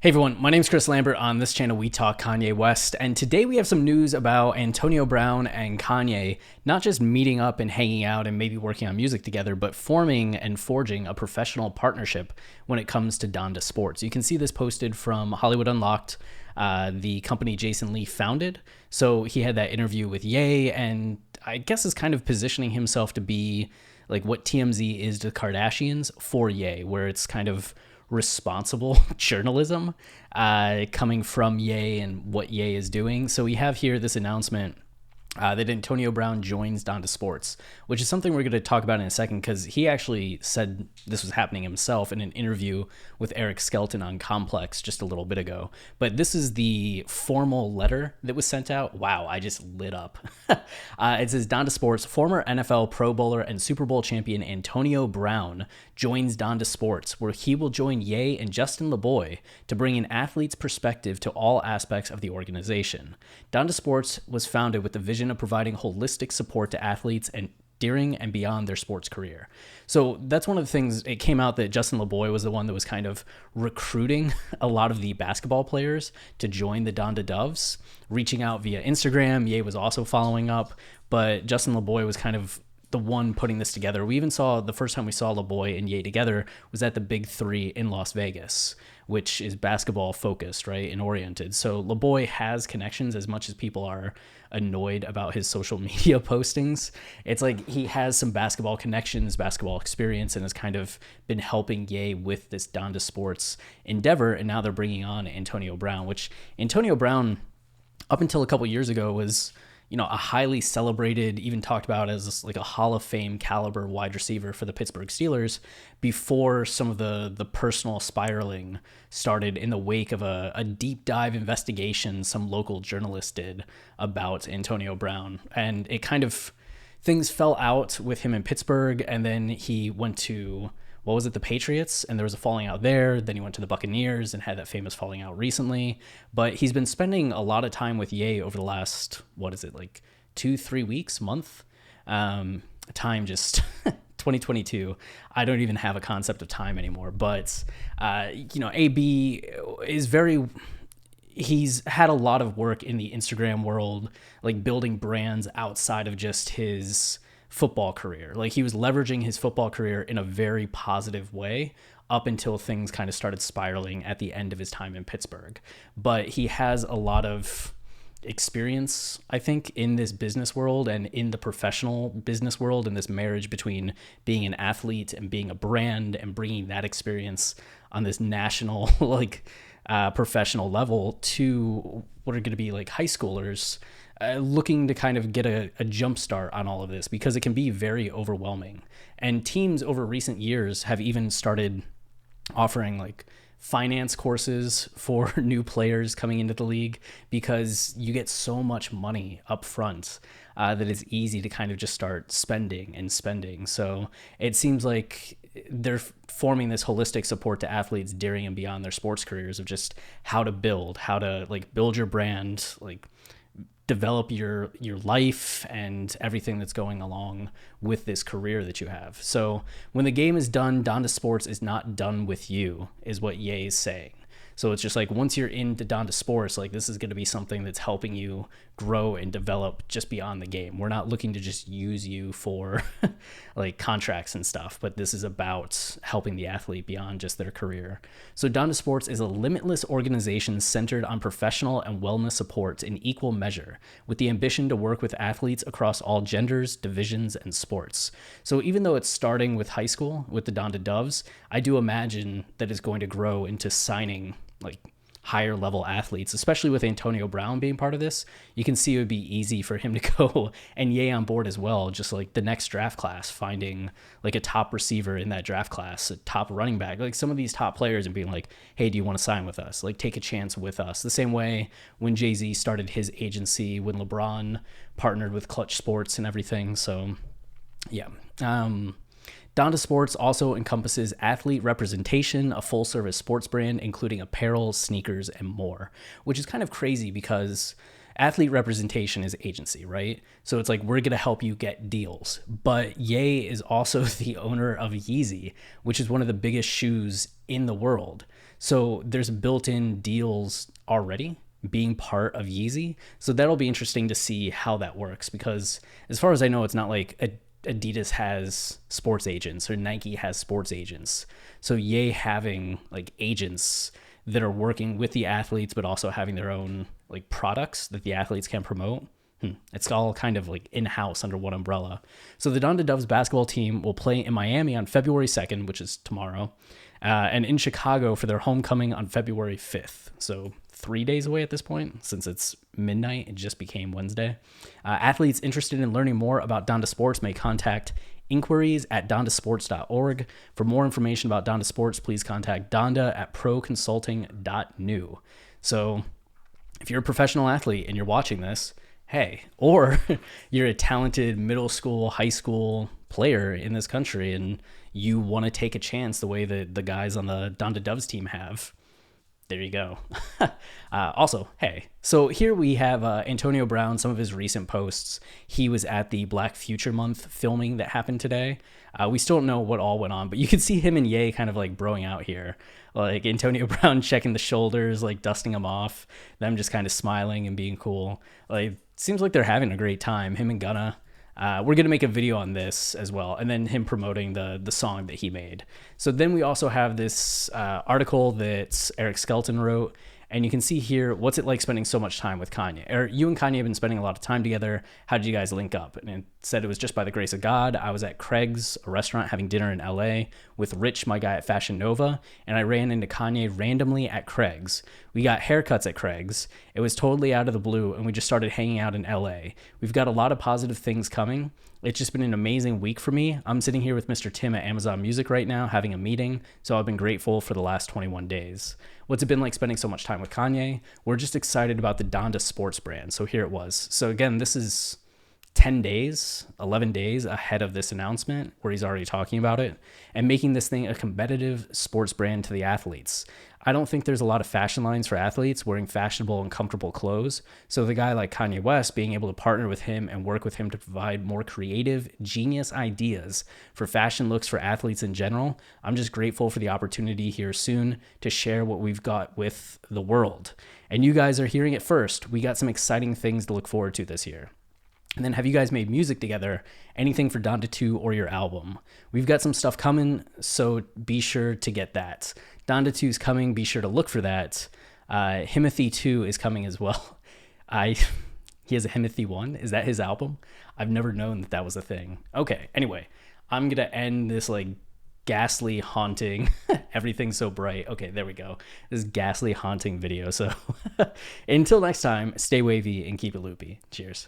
Hey everyone, my name is Chris Lambert. On this channel, we talk Kanye West, and today we have some news about Antonio Brown and Kanye not just meeting up and hanging out and maybe working on music together, but forming and forging a professional partnership when it comes to Donda Sports. You can see this posted from Hollywood Unlocked, the company Jason Lee founded. So he had that interview with Ye, and I guess is kind of positioning himself to be like what TMZ is to Kardashians for Ye, where it's kind of responsible journalism coming from Ye and what Ye is doing. So we have here this announcement that Antonio Brown joins Donda Sports, which is something we're going to talk about in a second because he actually said this was happening himself in an interview with Eric Skelton on Complex just a little bit ago. But this is the formal letter that was sent out. Wow, I just lit up. It says Donda Sports, former NFL Pro Bowler and Super Bowl champion Antonio Brown joins Donda Sports, where he will join Ye and Justin LeBoy to bring an athlete's perspective to all aspects of the organization. Donda Sports was founded with the vision of providing holistic support to athletes and during and beyond their sports career. So that's one of the things. It came out that Justin LeBoy was the one that was kind of recruiting a lot of the basketball players to join the Donda Doves, reaching out via Instagram. Ye was also following up, but Justin LeBoy was kind of the one putting this together. We even saw the first time we saw LeBoy and Ye together was at the Big Three in Las Vegas, which is basketball focused, right, and oriented. So LeBoy has connections as much as people are annoyed about his social media postings. It's like he has some basketball connections, basketball experience, and has kind of been helping Ye with this Donda Sports endeavor. And now they're bringing on Antonio Brown, which Antonio Brown, up until a couple years ago, was a highly celebrated, even talked about as like a Hall of Fame caliber wide receiver for the Pittsburgh Steelers before some of the personal spiraling started in the wake of a deep dive investigation some local journalist did about Antonio Brown. And it kind of, things fell out with him in Pittsburgh, and then he went to, what was it, the Patriots, and there was a falling out there. Then he went to the Buccaneers and had that famous falling out recently. But he's been spending a lot of time with Ye over the last, what is it, like 2-3 weeks, month? Time just 2022. I don't even have a concept of time anymore. But, AB is very, he's had a lot of work in the Instagram world, like building brands outside of just his football career. Like he was leveraging his football career in a very positive way up until things kind of started spiraling at the end of his time in Pittsburgh. But he has a lot of experience, I think, in this business world and in the professional business world, and this marriage between being an athlete and being a brand and bringing that experience on this national professional level to what are going to be like high schoolers looking to kind of get a jump start on all of this, because it can be very overwhelming. And teams over recent years have even started offering like finance courses for new players coming into the league, because you get so much money up front that it's easy to kind of just start spending. So it seems like they're forming this holistic support to athletes during and beyond their sports careers of just how to build your brand, like develop your life and everything that's going along with this career that you have. So when the game is done, Donda Sports is not done with you, is what Ye is saying. So it's just like once you're into Donda Sports, like this is going to be something that's helping you grow and develop just beyond the game. We're not looking to just use you for like contracts and stuff, but this is about helping the athlete beyond just their career. So Donda Sports is a limitless organization centered on professional and wellness support in equal measure, with the ambition to work with athletes across all genders, divisions, and sports. So even though it's starting with high school with the Donda Doves, I do imagine that it's going to grow into signing like higher level athletes, especially with Antonio Brown being part of this. You can see it would be easy for him to go, and Ye on board as well, just like the next draft class, finding like a top receiver in that draft class, a top running back, like some of these top players, and being like, hey, do you want to sign with us? Like take a chance with us. The same way when Jay-Z started his agency, when LeBron partnered with Clutch Sports and everything. So yeah. Donda Sports also encompasses athlete representation, a full-service sports brand, including apparel, sneakers, and more, which is kind of crazy because athlete representation is agency, right? So it's like, we're going to help you get deals. But Ye is also the owner of Yeezy, which is one of the biggest shoes in the world. So there's built-in deals already being part of Yeezy. So that'll be interesting to see how that works, because as far as I know, it's not like Adidas has sports agents or Nike has sports agents. So Ye having like agents that are working with the athletes, but also having their own like products that the athletes can promote. It's all kind of like in-house under one umbrella. So the Donda Doves basketball team will play in Miami on February 2nd, which is tomorrow, and in Chicago for their homecoming on February 5th. So 3 days away at this point, since it's midnight. It just became Wednesday. Athletes interested in learning more about Donda Sports may contact inquiries@dondasports.org. For more information about Donda Sports, please contact donda@proconsulting.new. So if you're a professional athlete and you're watching this, hey, or you're a talented middle school, high school player in this country and you want to take a chance the way that the guys on the Donda Doves team have, there you go. Also, hey, so here we have Antonio Brown, some of his recent posts. He was at the Black Future Month filming that happened today. We still don't know what all went on, but you could see him and Ye kind of like broing out here. Like Antonio Brown checking the shoulders, like dusting them off, them just kind of smiling and being cool. Like, seems like they're having a great time, him and Gunna. We're going to make a video on this as well, and then him promoting the song that he made. So then we also have this article that Eric Skelton wrote, and you can see here, what's it like spending so much time with Kanye? Or you and Kanye have been spending a lot of time together. How did you guys link up? And it said it was just by the grace of God. I was at Craig's, a restaurant, having dinner in LA with Rich, my guy at Fashion Nova, and I ran into Kanye randomly at Craig's. We got haircuts at Craig's. It was totally out of the blue, and we just started hanging out in LA. We've got a lot of positive things coming. It's just been an amazing week for me. I'm sitting here with Mr. Tim at Amazon Music right now having a meeting, so I've been grateful for the last 21 days. What's it been like spending so much time with Kanye? We're just excited about the Donda Sports brand, so here it was. So again, this is 10 days, 11 days ahead of this announcement where he's already talking about it and making this thing a competitive sports brand to the athletes. I don't think there's a lot of fashion lines for athletes wearing fashionable and comfortable clothes. So the guy like Kanye West being able to partner with him and work with him to provide more creative, genius ideas for fashion looks for athletes in general, I'm just grateful for the opportunity here soon to share what we've got with the world. And you guys are hearing it first. We got some exciting things to look forward to this year. And then have you guys made music together? Anything for Donda 2 or your album? We've got some stuff coming, so be sure to get that. Donda 2 is coming. Be sure to look for that. Himothy 2 is coming as well. He has a Himothy 1. Is that his album? I've never known that was a thing. Okay, anyway, I'm going to end this like ghastly, haunting, everything's so bright. Okay, there we go. This ghastly, haunting video. So until next time, stay wavy and keep it loopy. Cheers.